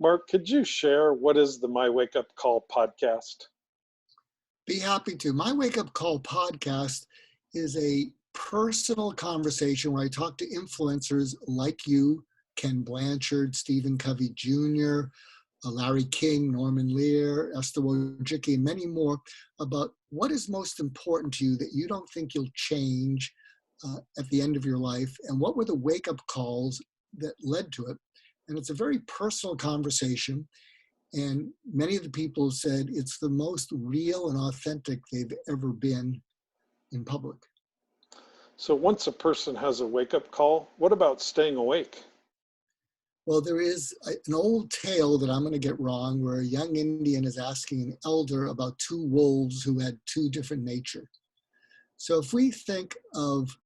Mark, could you share what is the My Wake Up Call podcast? Be happy to. My Wake Up Call podcast is a personal conversation where I talk to influencers like you, Ken Blanchard, Stephen Covey Jr., Larry King, Norman Lear, Esther Wojcicki, and many more about what is most important to you that you don't think you'll change at the end of your life, and what were the wake-up calls that led to it. And it's a very personal conversation, and many of the people said it's the most real and authentic they've ever been in public. So once a person has a wake-up call, what about staying awake? Well, there is an old tale that I'm going to get wrong where a young Indian is asking an elder about two wolves who had two different nature. So if we think of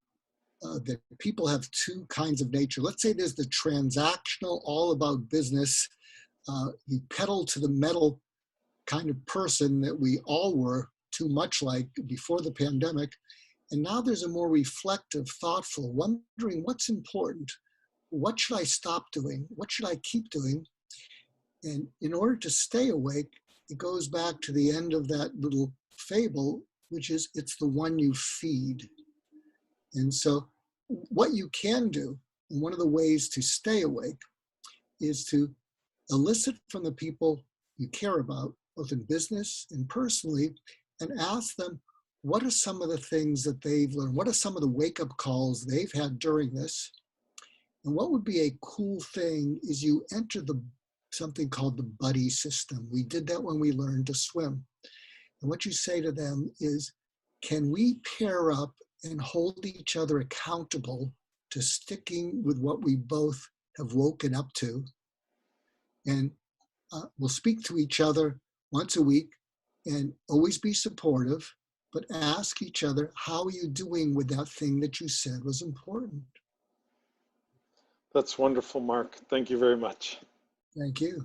that people have two kinds of nature, let's say there's the transactional, all about business, the pedal to the metal kind of person that we all were too much like before the pandemic. And now there's a more reflective, thoughtful, wondering what's important. What should I stop doing? What should I keep doing? And in order to stay awake, it goes back to the end of that little fable, which is it's the one you feed. And so what you can do, and one of the ways to stay awake, is to elicit from the people you care about, both in business and personally, and ask them, what are some of the things that they've learned? What are some of the wake-up calls they've had during this? And what would be a cool thing is you enter something called the buddy system. We did that when we learned to swim. And what you say to them is, can we pair up and hold each other accountable to sticking with what we both have woken up to? And we'll speak to each other once a week and always be supportive, but ask each other, how are you doing with that thing that you said was important? That's wonderful, Mark. Thank you very much. Thank you.